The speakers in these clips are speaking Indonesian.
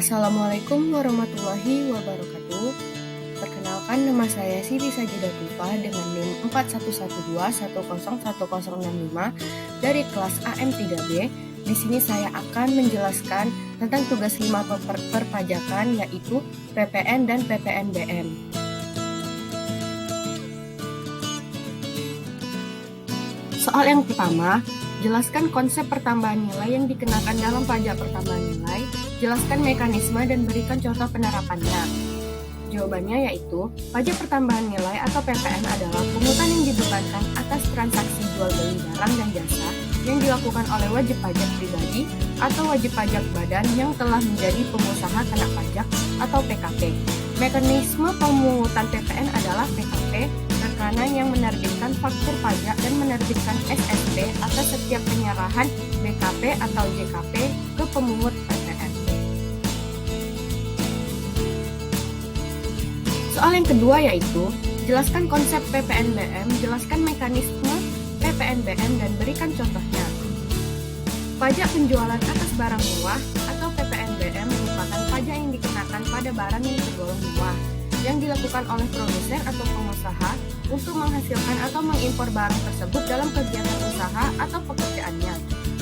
Assalamualaikum warahmatullahi wabarakatuh. Perkenalkan, nama saya Siti Sajidah Tufa dengan NIM 4112101065 dari kelas AM3B. Di sini saya akan menjelaskan tentang tugas 5 perpajakan, yaitu PPN dan PPNBM. Soal yang pertama, jelaskan konsep pertambahan nilai yang dikenakan dalam pajak pertambahan nilai, jelaskan mekanisme dan berikan contoh penerapannya. Jawabannya yaitu, pajak pertambahan nilai atau PPN adalah pungutan yang dibebankan atas transaksi jual beli barang dan jasa yang dilakukan oleh wajib pajak pribadi atau wajib pajak badan yang telah menjadi pengusaha kena pajak atau PKP. Mekanisme pemungutan PPN adalah PKP, rekanan yang menerbitkan faktur pajak dan menerbitkan SSP atas setiap penyerahan BKP atau JKP ke pemungut PPN. Soal yang kedua yaitu, jelaskan konsep PPNBM, jelaskan mekanisme PPNBM dan berikan contohnya. Pajak penjualan atas barang mewah atau PPNBM merupakan pajak yang dikenakan pada barang yang tergolong mewah yang dilakukan oleh produsen atau pengusaha untuk menghasilkan atau mengimpor barang tersebut dalam kegiatan usaha atau pekerjaannya.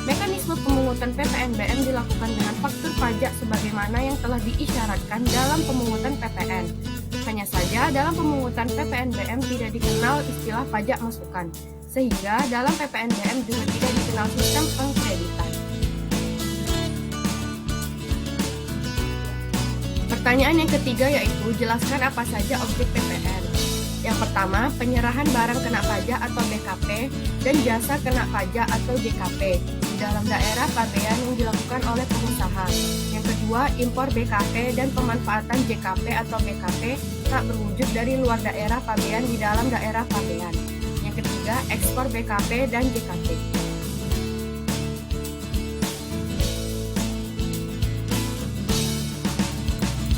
Mekanisme pemungutan PPNBM dilakukan dengan faktur pajak sebagaimana yang telah diisyaratkan dalam pemungutan PPN. Hanya saja dalam pemungutan PPNBM tidak dikenal istilah pajak masukan, sehingga dalam PPNBM juga tidak dikenal sistem pengkreditan. Pertanyaan yang ketiga yaitu, jelaskan apa saja objek PPN. Yang pertama, penyerahan barang kena pajak atau BKP dan jasa kena pajak atau JKP di dalam daerah pabean yang dilakukan oleh pengusaha. Yang kedua, impor BKP dan pemanfaatan JKP atau BKP tak berwujud dari luar daerah pabean di dalam daerah pabean. Yang ketiga, ekspor BKP dan JKP.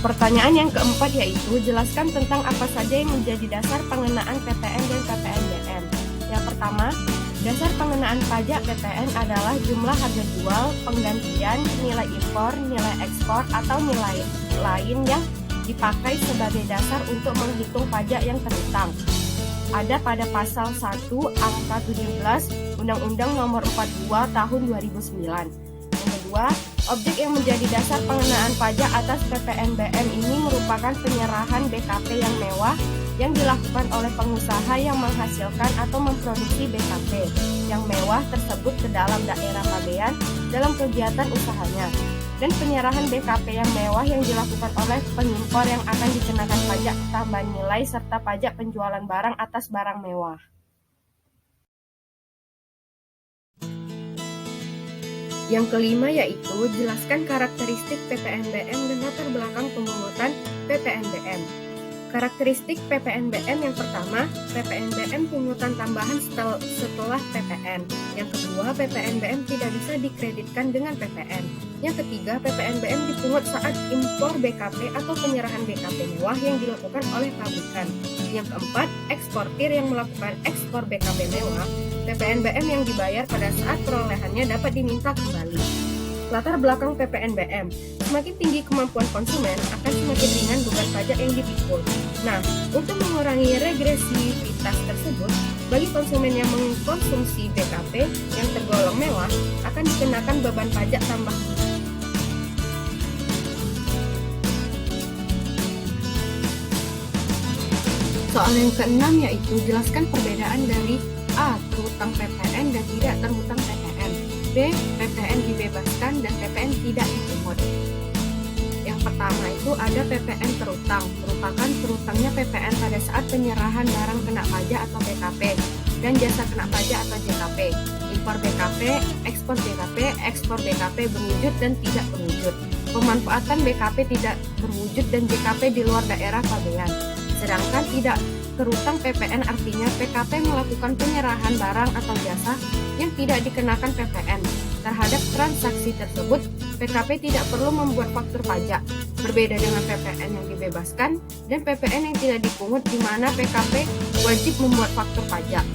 Pertanyaan yang keempat yaitu, jelaskan tentang apa saja yang menjadi dasar pengenaan PPN dan PPNBM. Yang pertama, dasar pengenaan pajak PPN adalah jumlah harga jual, penggantian, nilai impor, nilai ekspor, atau nilai lain yang dipakai sebagai dasar untuk menghitung pajak yang terhutang. Ada pada pasal 1 angka 17 Undang-Undang Nomor 42 Tahun 2009. Yang kedua, objek yang menjadi dasar pengenaan pajak atas PPNBM ini merupakan penyerahan BKP yang mewah yang dilakukan oleh pengusaha yang menghasilkan atau memproduksi BKP yang mewah tersebut ke dalam daerah pabean dalam kegiatan usahanya, dan penyerahan BKP yang mewah yang dilakukan oleh pengimpor yang akan dikenakan pajak tambahan nilai serta pajak penjualan barang atas barang mewah. Yang kelima yaitu, jelaskan karakteristik PPNBM dan latar belakang pemungutan PPNBM. Karakteristik PPNBM yang pertama, PPNBM pungutan tambahan setelah PPN. Yang kedua, PPNBM tidak bisa dikreditkan dengan PPN. Yang ketiga, PPNBM dipungut saat impor BKP atau penyerahan BKP mewah yang dilakukan oleh pabrikan. Yang keempat, eksportir yang melakukan ekspor BKP mewah, PPNBM yang dibayar pada saat perolehannya dapat diminta kembali. Latar belakang PPNBM, semakin tinggi kemampuan konsumen akan semakin ringan beban pajak yang dipikul. Nah, untuk mengurangi regresivitas tersebut, bagi konsumen yang mengkonsumsi BKP yang tergolong mewah akan dikenakan beban pajak tambahan. Soal yang keenam yaitu, jelaskan perbedaan dari A. Terhutang PPN dan tidak terhutang PPN. B. PPN dibebaskan dan PPN tidak dipungut. Yang pertama itu ada PPN terhutang, merupakan terhutangnya PPN pada saat penyerahan barang kena pajak atau BKP dan jasa kena pajak atau JKP, impor BKP, ekspor BKP, ekspor BKP berwujud dan tidak berwujud, pemanfaatan BKP tidak berwujud dan JKP di luar daerah pabean. Sedangkan tidak terhutang PPN artinya PKP melakukan penyerahan barang atau jasa yang tidak dikenakan PPN. Terhadap transaksi tersebut, PKP tidak perlu membuat faktur pajak. Berbeda dengan PPN yang dibebaskan dan PPN yang tidak dipungut di mana PKP wajib membuat faktur pajak.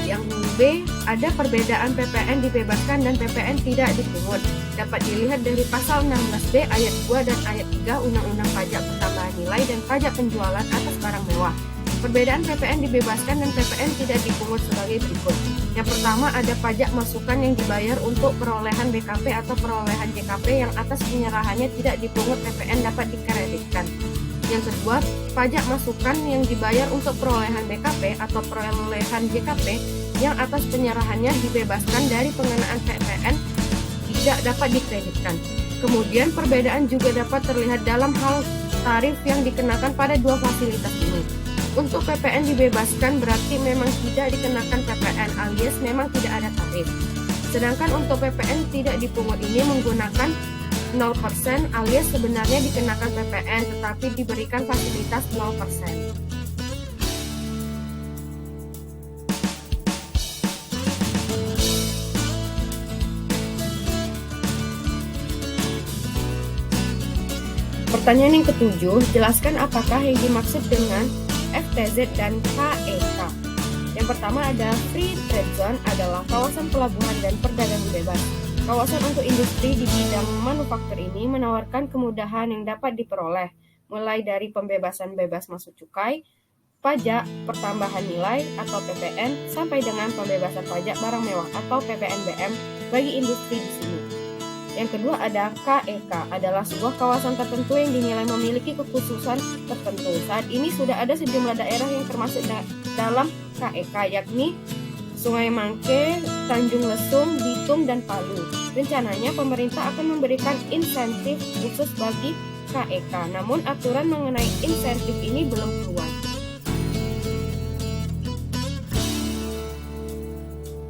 Yang B, ada perbedaan PPN dibebaskan dan PPN tidak dipungut. dapat dilihat dari pasal 16B ayat 2 dan ayat 3 Undang-Undang Pajak Pertambahan Nilai dan Pajak Penjualan atas Barang Mewah. Perbedaan PPN dibebaskan dan PPN tidak dipungut sebagai berikut. Yang pertama, ada pajak masukan yang dibayar untuk perolehan BKP atau perolehan JKP yang atas penyerahannya tidak dipungut PPN dapat dikreditkan. Yang kedua, pajak masukan yang dibayar untuk perolehan BKP atau perolehan JKP yang atas penyerahannya dibebaskan dari pengenaan PPN tidak dapat dikreditkan. Kemudian perbedaan juga dapat terlihat dalam hal tarif yang dikenakan pada dua fasilitas ini. Untuk PPN dibebaskan berarti memang tidak dikenakan PPN alias memang tidak ada tarif. Sedangkan untuk PPN tidak dipungut ini menggunakan 0% alias sebenarnya dikenakan PPN tetapi diberikan fasilitas 0%. Pertanyaan yang ketujuh, jelaskan apakah yang dimaksud dengan FTZ dan KEK. Yang pertama ada Free Trade Zone adalah kawasan pelabuhan dan perdagangan bebas. Kawasan untuk industri di bidang manufaktur ini menawarkan kemudahan yang dapat diperoleh, mulai dari pembebasan bebas masuk cukai, pajak pertambahan nilai atau PPN, sampai dengan pembebasan pajak barang mewah atau PPNBM bagi industri di sini. Yang kedua ada KEK, adalah sebuah kawasan tertentu yang dinilai memiliki kekhususan tertentu. Saat ini sudah ada sejumlah daerah yang termasuk dalam KEK, yakni Sungai Mangke, Tanjung Lesung, Bitung, dan Palu. Rencananya pemerintah akan memberikan insentif khusus bagi KEK, namun aturan mengenai insentif ini belum keluar.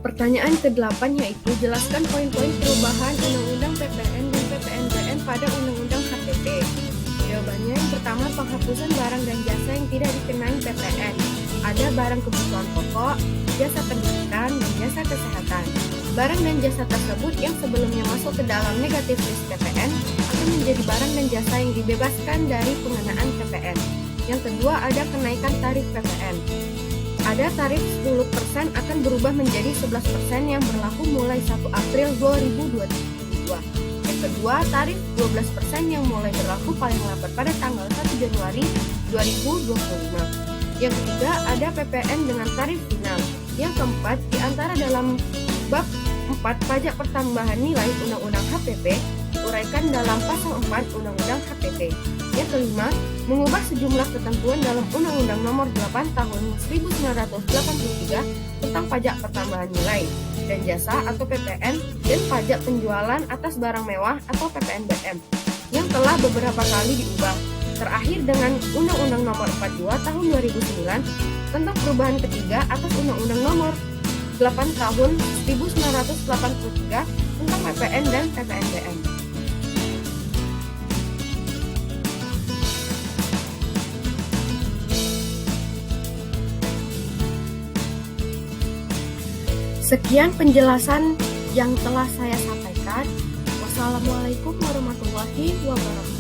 Pertanyaan ke-8 yaitu jelaskan poin-poin perubahan Undang-Undang PPN dan PPNBM pada Undang-Undang HPP. Jawabannya yang pertama, penghapusan barang dan jasa yang tidak dikenai PPN. Ada barang kebutuhan pokok, jasa pendidikan, dan jasa kesehatan. Barang dan jasa tersebut yang sebelumnya masuk ke dalam negatif list PPN akan menjadi barang dan jasa yang dibebaskan dari pengenaan PPN. Yang kedua, ada kenaikan tarif PPN. Ada tarif 10% akan berubah menjadi 11% yang berlaku mulai 1 April 2022. Yang kedua, tarif 12% yang mulai berlaku paling lambat pada tanggal 1 Januari 2025. Yang ketiga, ada PPN dengan tarif final. Yang keempat, di antara dalam bab 4 pajak pertambahan nilai Undang-Undang HPP, uraikan dalam pasal 4 Undang-Undang HPP. Yang kelima, mengubah sejumlah ketentuan dalam Undang-Undang Nomor 8 Tahun 1983 tentang pajak pertambahan nilai dan jasa atau PPN dan pajak penjualan atas barang mewah atau PPNBM yang telah beberapa kali diubah. Terakhir dengan Undang-Undang Nomor 42 Tahun 2009 tentang perubahan ketiga atas Undang-Undang Nomor 8 Tahun 1983 tentang PPN dan PPNBM. Sekian penjelasan yang telah saya sampaikan. Wassalamualaikum warahmatullahi wabarakatuh.